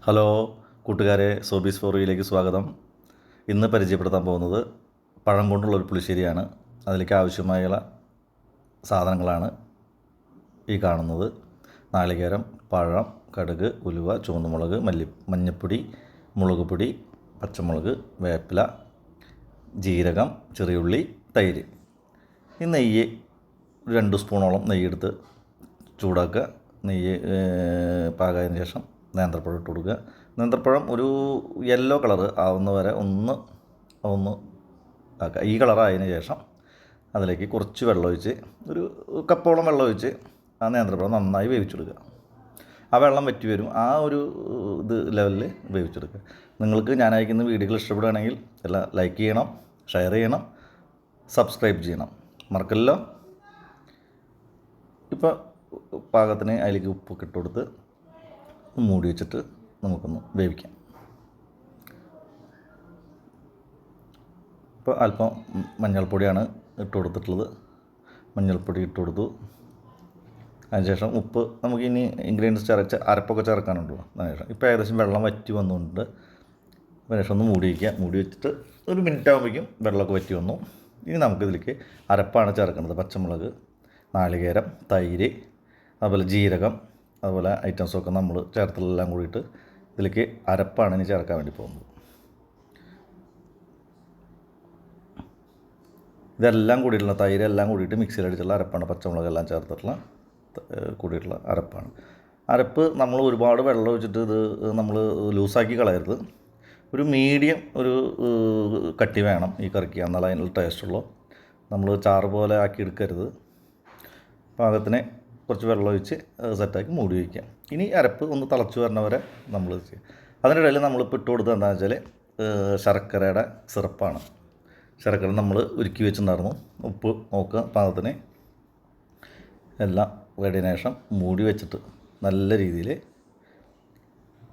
Hello കൂട്ടുകാരെ, സോബീസ് ഫോറിയിലേക്ക് സ്വാഗതം. ഇന്ന് പരിചയപ്പെടുത്താൻ പോകുന്നത് പഴം കൊണ്ടുള്ളൊരു പുളിശ്ശേരിയാണ്. അതിലേക്ക് ആവശ്യമായുള്ള സാധനങ്ങളാണ് ഈ കാണുന്നത്: നാളികേരം, പഴം, കടുക്, ഉലുവ, ചുവന്നുമുളക്, മഞ്ഞൾപ്പൊടി, മുളക് പൊടി, പച്ചമുളക്, വേപ്പില, ജീരകം, ചെറിയുള്ളി, തൈര്. ഈ നെയ്യ് 2 സ്പൂണോളം നെയ്യെടുത്ത് ചൂടാക്കുക. നെയ്യ് പാകമായതിനു ശേഷം നേന്ത്രപ്പഴം ഇട്ട് കൊടുക്കുക. നേന്ത്രപ്പഴം ഒരു യെല്ലോ കളറ് ആവുന്ന വരെ ഒന്ന് ആക്കുക. ഈ കളറായതിനു ശേഷം അതിലേക്ക് കുറച്ച് വെള്ളമൊഴിച്ച്, ഒരു കപ്പോളം വെള്ളമൊഴിച്ച് ആ നേന്ത്രപ്പഴം നന്നായി വേവിച്ചെടുക്കുക. ആ വെള്ളം വറ്റി വരും, ആ ഒരു ലെവലിൽ വേവിച്ചെടുക്കുക. നിങ്ങൾക്ക് ഞാൻ അയക്കുന്ന വീഡിയോകൾ ഇഷ്ടപ്പെടുകയാണെങ്കിൽ എല്ലാം ലൈക്ക് ചെയ്യണം, ഷെയർ ചെയ്യണം, സബ്സ്ക്രൈബ് ചെയ്യണം, മറക്കല്ലോ. ഇപ്പോൾ പാകത്തിന് അതിലേക്ക് ഉപ്പൊക്കെ ഇട്ട് കൊടുത്ത് മൂടി വെച്ചിട്ട് നമുക്കൊന്ന് വേവിക്കാം. ഇപ്പോൾ അല്പം മഞ്ഞൾപ്പൊടിയാണ് ഇട്ട് കൊടുത്തിട്ടുള്ളത്. മഞ്ഞൾപ്പൊടി ഇട്ട് കൊടുത്തു. അതിനുശേഷം ഉപ്പ്, നമുക്ക് ഇനി ഇൻഗ്രീഡിയൻസ് അരപ്പൊക്കെ ചേർക്കാനുണ്ടോ. അതിനുശേഷം ഇപ്പോൾ ഏകദേശം വെള്ളം വറ്റി വന്നുകൊണ്ട് അതിനുശേഷം ഒന്ന് മൂടി വയ്ക്കുക. മൂടി വെച്ചിട്ട് ഒരു മിനിറ്റ് ആകുമ്പോഴേക്കും വെള്ളമൊക്കെ വറ്റി വന്നു. ഇനി നമുക്കിതിലേക്ക് അരപ്പാണ് ചേർക്കുന്നത്: പച്ചമുളക്, നാളികേരം, തൈര്, അതുപോലെ ജീരകം, അതുപോലെ ഐറ്റംസൊക്കെ നമ്മൾ ചേർത്തെല്ലാം കൂടിയിട്ട് ഇതിലേക്ക് അരപ്പാണ് ഇനി ചേർക്കാൻ വേണ്ടി പോകുന്നത്. ഇതെല്ലാം കൂടിയിട്ടുള്ള തൈരെല്ലാം കൂടിയിട്ട് മിക്സിയിലടിച്ചുള്ള അരപ്പാണ്. പച്ചമുളകെല്ലാം ചേർത്തിട്ടുള്ള കൂടിയിട്ടുള്ള അരപ്പാണ്. അരപ്പ് നമ്മൾ ഒരുപാട് വെള്ളം ഒഴിച്ചിട്ട് ഇത് നമ്മൾ ലൂസാക്കി കളയരുത്. ഒരു മീഡിയം ഒരു കട്ടി വേണം ഈ കറിക്ക്, എന്നാൽ അതിനുള്ള ടേസ്റ്റുള്ളൂ. നമ്മൾ ചാറ് പോലെ ആക്കി എടുക്കരുത്. പാകത്തിന് കുറച്ച് വെള്ളം ഒഴിച്ച് സെറ്റാക്കി മൂടി വയ്ക്കുക. ഇനി അരപ്പ് ഒന്ന് തിളച്ച് വരണ വരെ നമ്മൾ ചെയ്യുക. അതിനിടയിൽ നമ്മളിപ്പോൾ ഇട്ട് കൊടുത്തത് എന്താണെന്ന് വെച്ചാൽ ശർക്കരയുടെ സിറപ്പാണ്. ശർക്കര നമ്മൾ ഉരുക്കി വെച്ചിട്ടുണ്ടായിരുന്നു. ഉപ്പ് നോക്കുക പാകത്തിന്. എല്ലാം റെഡിയതിനു ശേഷം മൂടി വെച്ചിട്ട് നല്ല രീതിയിൽ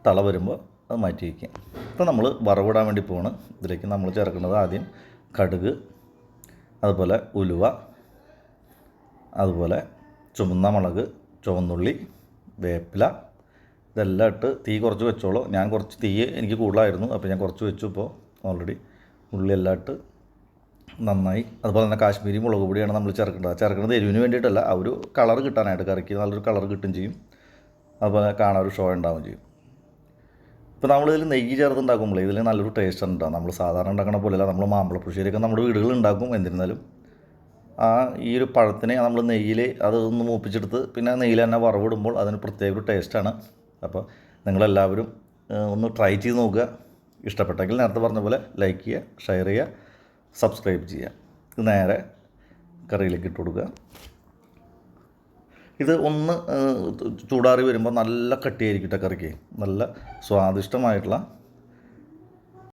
തള വരുമ്പോൾ അത് മാറ്റി വയ്ക്കുക. ഇപ്പോൾ നമ്മൾ വറവിടാൻ വേണ്ടി പോവാണ്. ഇതിലേക്ക് നമ്മൾ ചേർക്കുന്നത് ആദ്യം കടുക്, അതുപോലെ ഉലുവ, അതുപോലെ ചുവന്ന മുളക്, ചുവന്നുള്ളി, വേപ്പില, ഇതെല്ലാം ഇട്ട് തീ കുറച്ച് വെച്ചോളൂ. ഞാൻ കുറച്ച് തീ എനിക്ക് കൂടുതലായിരുന്നു, അപ്പോൾ ഞാൻ കുറച്ച് വെച്ചു. ഇപ്പോൾ ഓൾറെഡി ഉള്ളിയെല്ലാം ഇട്ട് നന്നായി. അതുപോലെ തന്നെ കാശ്മീരി മുളക് പൊടിയാണ് നമ്മൾ ചേർക്കുന്നത് എരിവിന് വേണ്ടിയിട്ടല്ല, ആ ഒരു കളർ കിട്ടാനായിട്ട്. കറിക്ക് നല്ലൊരു കളർ കിട്ടും ചെയ്യും, അതുപോലെ കാണാൻ ഒരു ഷോ ഉണ്ടാവുകയും ചെയ്യും. ഇപ്പോൾ നമ്മളിതിൽ നെയ്യ് ചേർത്തുണ്ടാക്കുമ്പോൾ ഇതിൽ നല്ലൊരു ടേസ്റ്റ് ഉണ്ടാകും. നമ്മൾ സാധാരണ ഉണ്ടാക്കണ പോലെയല്ല. നമ്മൾ മാമ്പഴപ്പുളിശ്ശേരിയൊക്കെ നമ്മുടെ വീടുകളിൽ ഉണ്ടാക്കും. എന്നിരുന്നാലും ഈ ഒരു പഴത്തിനെ നമ്മൾ നെയ്യിൽ അതൊന്ന് മൂപ്പിച്ചെടുത്ത് പിന്നെ നെയ്യിൽ തന്നെ വറവിടുമ്പോൾ അതിന് പ്രത്യേക ഒരു ടേസ്റ്റാണ്. അപ്പോൾ നിങ്ങളെല്ലാവരും ഒന്ന് ട്രൈ ചെയ്ത് നോക്കുക. ഇഷ്ടപ്പെട്ടെങ്കിൽ നേരത്തെ പറഞ്ഞ പോലെ ലൈക്ക് ചെയ്യുക, ഷെയർ ചെയ്യുക, സബ്സ്ക്രൈബ് ചെയ്യുക. ഇത് നേരെ കറിയിലേക്ക് ഇട്ട് കൊടുക്കുക. ഇത് ഒന്ന് ചൂടാറി വരുമ്പോൾ നല്ല കട്ടിയായിരിക്കട്ടെ കറിക്ക്. നല്ല സ്വാദിഷ്ടമായിട്ടുള്ള